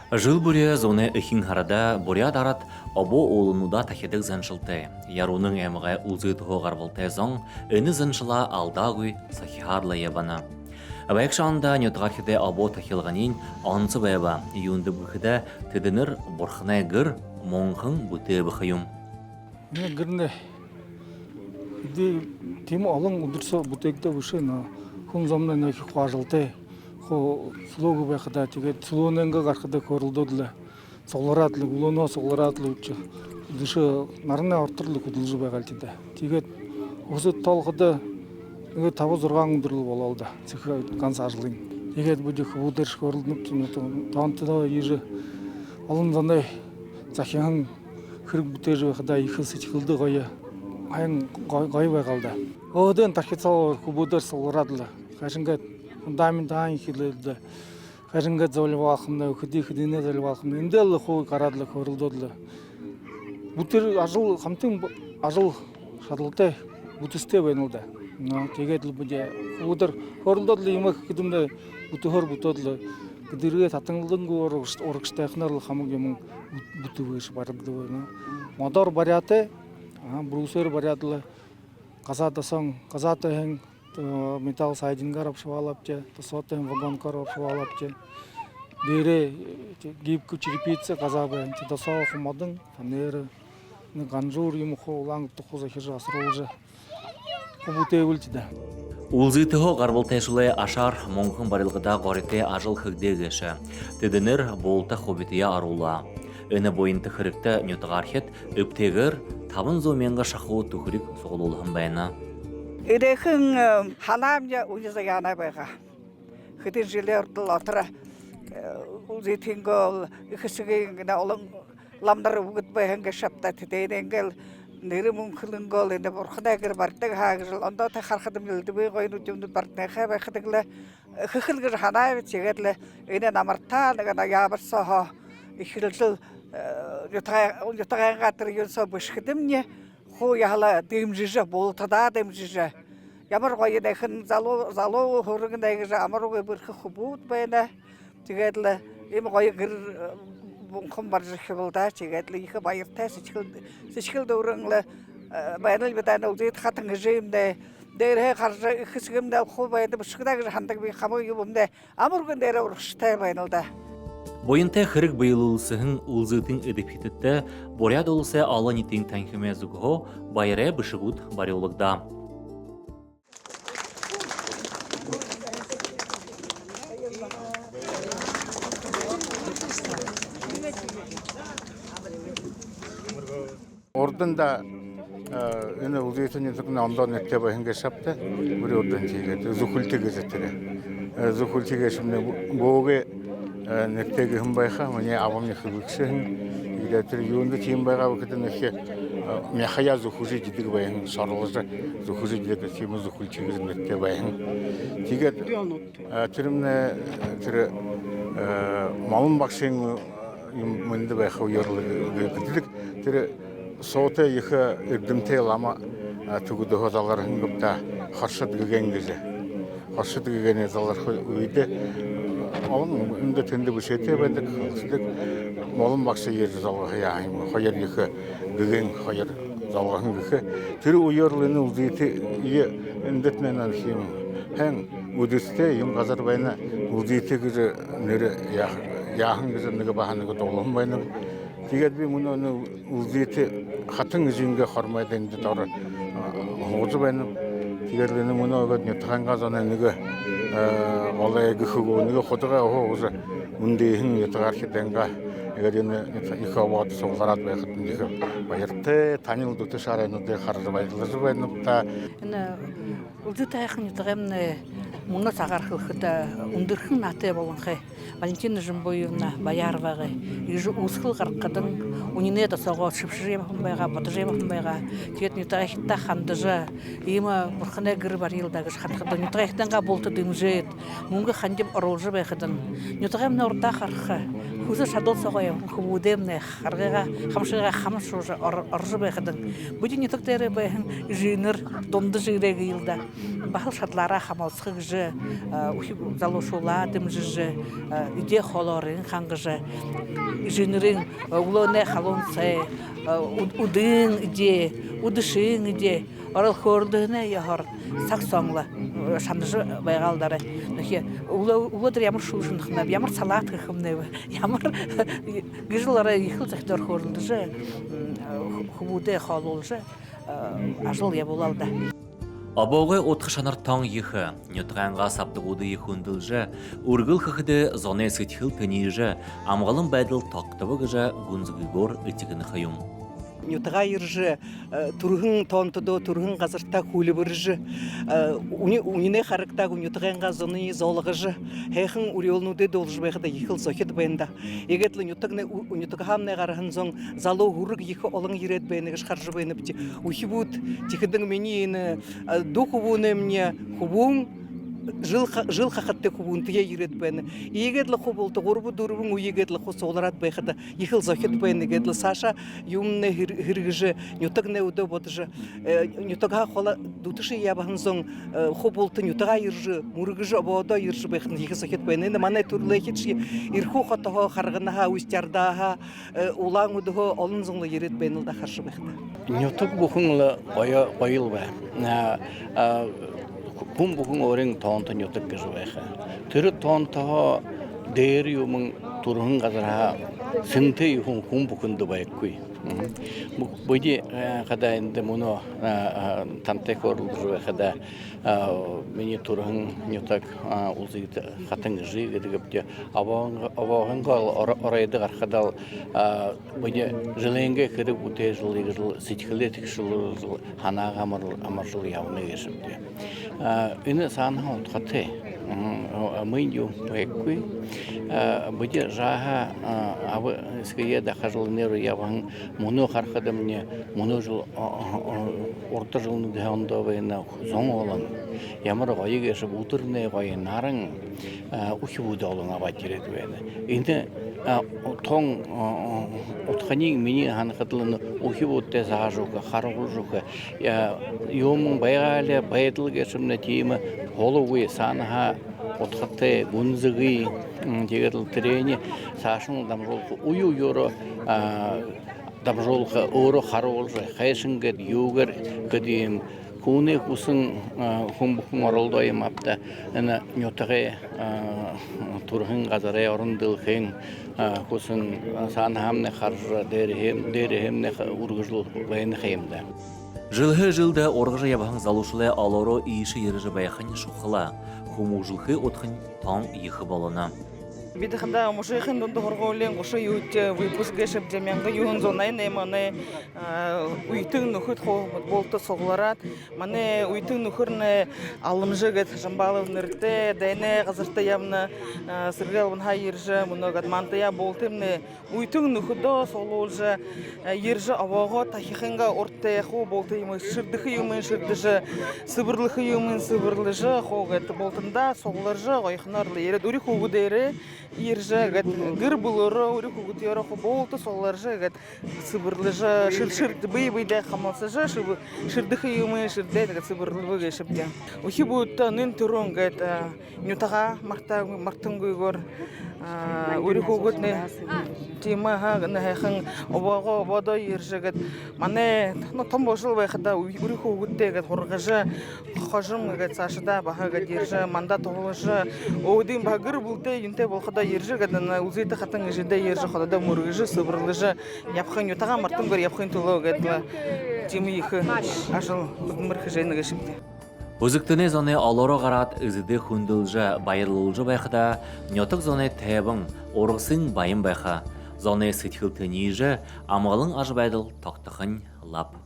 Жыл бүрі зоны ихин харада буря дарат обо олынуда тахедік зәншілті. Яруның әміғай ұлзы тұғы ғарбылты зоң, үні зәншіла алдағуй сахихарлы ебана. Абайқшанда нетғархеде обо тахилғанин ансы бәйба, юнды бұхыда тедінір бұрхынай гір моңқын бұты бұхыюм. Гірне, тема алың ұдырса бұтекті бұшына, күн замынан әкі қуажылты. Слогу бэхада тэгээд слоненга гарахда корулдодле солорадлы улоно солорадлы үчи dışı нарны ортурлук удулжу байгаалтыда тэгээд осы толгода нэг 5-6 өдрөл бололда цэхэ ганц ажлын тэгээд бүдэх бүдэрш корулднуп тонтоо ежи олон зандай захин хэрэг бүтээж байхада их сэтгэлдээ гоё аян гоё байгаалда одон тархицаа бүдэр солорадлы хашингаа фундамент даан хилэлдэ харинга золваахмна хөдийхдинэ золваахмна эндэл хуу гараадлаа хөрөлдөөдлөө бүтэр ажил хамтын ажил шадлалтай бүтэстэй байна уу да тэгээд л бүдэ өдөр хөрөлдөөдлөө юм хэдэмдэ бүтөхөр бүтөөдлөө гэдэргээ татанглангуур урагштайхнаар л хамаг юм бүтөвэш барагддаг байна модор бариатай брусер бариадлаа газаатасан газаатай металл сайдингар обшивалапче, тосотен вагонкар обшивалапче. Дере гибку черепица газабы, тосох модын, фанеры, ганжур юм холанг тухуза хижа асролжа. Хубуте үлтиде. Улзытығы ғарбылтайшылы ашар моңқын барылғыда ғорите ажыл хыгдегеші. Тедінір болта хобития арула. Өні бойынты хырыкты нютығархет өптегір табын зоменға шақуы түхірік соғылулығын байына. Ирехин ханамня уйзаяна байга. Хитин жилердл отра узитингол ихсигингна олон ламдар угт байханга шапта теденгел нэрмүнхлэнгол энд бурхнагэр бардаг хааграл ондоо та харахадам нэлдбэ гойну юмд бартнахаа байхадагла хихэлгэр ханаа чигэрлэ энэ намартаа нэг ябарсоо ихрэл ютагаангатэр юнсо бишгэдэмне хуу яхала дэмжижэ болтадаа дэмжижэ ямар гоё дахин залуу хөрөнгөнд амаргүй бүрх хубууд байна тэгээд л ийм гоё гэр бунхан баржих болда тэгээд л их баяртай сэчгэл дөрөнгөл байна л битана үзээд хатан гэжимдэ дээрээ гарч ихсгэмдэ хуу байдаг бишгдэг хандаг би хамаг юмдэ амаргын дээр урагштай байна л да. Бойынтай хырыг байылылысығын ұлзытын өдіпхетітті боряд олысы ала нетің тәңкіме зүгіғо байырай бішігуд бариолығда. Ордында энэ үлзытын зүгін ондон нетке байынға шапты, бір ордын жейгеді, зүхілтігі зеттірі. Зүхілтігі шымны боғы нектеги хымбайха, мне авамни хылыкшын, игдатыр юнды тим байга вакытын эхе мяхая зухужи дидиг байын, сарлыжы зухужи дидиг тимы зухульчигіз нетте байын. Тигет тирімне тирі малын бақшын мынды байха уйорлы гыдылык, тирі соты ехе үрдімте лама түгіді хозалар хынгыпта харшыд гыген гыжы. Харшыд гыген залар үйді Onun ünde tende bu şeyte bendik, sizlik malum baksa yer zalgı yağım, hayır yıkı, gügen hayır zalgıhın yıkı. Türü uyarlığını uziti iyi ündetmen anışıyım. Hem udiste yum gazar bayna uziti gücü nere yağın gücü nege bahanıgı dolum bayna. Diğer bir bunu uziti hatın gücünge hormayda indi doğru hozu bayna. Diğerlerini bunu öğretmen tıkangazana nege olay gühügü nege xotuğa oğuzu mündeyhin yetğarhidanga egerine ikhavat soğarat bayxıtın diye bayırtı tanil dutu şarayını da xarjı bayılır bayınıpta. Улзытайхын ютагамны муна сагархылхыта ундырхын аты болонхай Валентина Жумбоевна Бояровага ижу усхыл гаркадын унине да сого шипширемахын байга батыжемахын байга тиет ютайхта хандыжа има бурхана гыр бар елдагы хатхыдан ютайхтанга болты дымжет мунга хандеп оролжы байхыдан ютагамны орта харха хүсэ шадол согой хөвүүдэмнэ харгага хамшига хамшууж орж байхад бүдин нутаг дээр байхан жинер дунд жирээг илда бахал шадлараа хамаалцах гэж залуушуулаа дэмжиж идэ холорын хангаж жинерийн өглөөний халуунцай удын идэ удшин идэ орол хөөрдөнэ яхаар цаг сонглоо шандж байгаалдараа нөхе өвлөдөр ямар шүүшнэх нэ ямар салаат гэх юм нэ ямар гижлаараа их л захтар хөөрөлдөж хөвүүдэ хоолуулж ажил явуулалда Обоогой утх шанартан йыхы, нютганга саптыгуды йыхундылжы, үргіл хыхыды зоне сытхыл тынижы, амғалым байдыл тоқтывы гыжа гунзгигор итігіні хайым. Нютага иржы тургын тонтудо тургын газарта хулибыржы унине характа нютаганга зоны золгыжы хэхэн уриолнуде должж байхада ихэл зохид байнда егетле нютагны нютагамны гархан зон залуу хүрэг их олон ирээд байна гэж харж байна бити ухибут тихэдэн миний энэ духовуне мне хубун жил хахатте хубунтия ирээд байна. Ийгэдл хубулт 3-4 үегэдл хус улраад байхад ихэл зохид байна гэдл саша юмне хэрэгж нютагны өдөө бодож нютага хола дутши ябансон хубулт нютага ирж мөргөж ободо ирж байхад ихэл зохид байна. Энэ манай төрлөө хич ирхүү хотоо харганаха үстярдааха улаан өдөө олон зонло ирээд байна л да харж байхад. Нютаг бүхэн гоёл ба хүн бүхэн өөрийн тоонт нютаг гэж байха. Тэр тоонтоо дээр юм турхан газар сэнтэй хүн бүхэнд байхгүй. Бүди хада энэ мөнө тантекор байхада миний турхан нютаг улзыг хатан жиг гэдэг аваагаал оройд гарахадал бүди жилэнгэ хэрэг үтэжлэг сэтгэлээ тэгшүүл ханаа амаржул явна гэшмдээ. Энэ санаа утгатай мын юу байхгүй бүди жаха ав ские да хажлнер яван мөнө харахад мне мөнө жил уртажлны дэхондоо байна зон олон ямар гоё гэшв өдөрнээ гоё наран ухивуд олон аваад ирээд байна. Энэ тон утханы миний ханахадлын ухивуудтай заажууг харуулжууг юм байгаалаа байдал гэшмнэ тийм холовгүй санаа утгатай гүнзгий тэгээд тэрэний цаашин дамжуулах уу ёро дамжуулах өөрө харуулж хайшингэд юугэр гэдэм хүүний хүсэн хүн оролдоо юм апта энэ нютагэ турхан газараа орондолхэн хүсэн санаамны харж дээр хэмнэ үргэлжлэл байна хэмдэ. Жылхы жылда оргыжы ябахан залушылы алоро ийші ережі байхан шухыла, хуму жылхы отхын таң ехы болына. Бидханда мушайхын донды хоргоолен гоша юутя выпуск гэшэп жамянга юун зонай не мане уйтын нөхөт хоо болто согларат мане уйтын нөхөрнө алымжы гэт жамбалов нэртэ дэне газарта ямна сэргэлбэн хайржа муногат мантая болтымне уйтын нөхөдө солуулжа ержа аваго тахихынга орте хоо болты юм ширдихы юм ширдыжы сыбырлыхы юм сыбырлыжы хоо гэт болтында согларжа гойхнарлы ере дури хугудере Иржа гад гыр булора ури хугутьяра хоболта соларжа гад сыбырлыжа шир бый-быйда хамалсажа ширдыхы юмы ширдэ гад сыбырлыбы гэшэптя. Ухи будта нын турун гад нютага мартын гуйгор ури хугутны тима хахан обаго обадо иржа гад мане том бошыл байхада ури хугутте гад хоргажа хожым гад сашыда баха гад иржа манда тоголжа один багыр булте юнте болхада ержи гадана узыйты хатын жиде ержи ходада мургыжы сыбырлыжы япхын ютага мартын гөр япхын туло гадла тими их ажыл мырхы жайны гешимде. Өзіктіне зоне алоро ғарат үзіде хүнділжі байырлылжы байқыда нетік зоне тәбің орғысын байын байқа зоне сытхыл тінейжі амғалың ажбайдыл тоқтықын лап.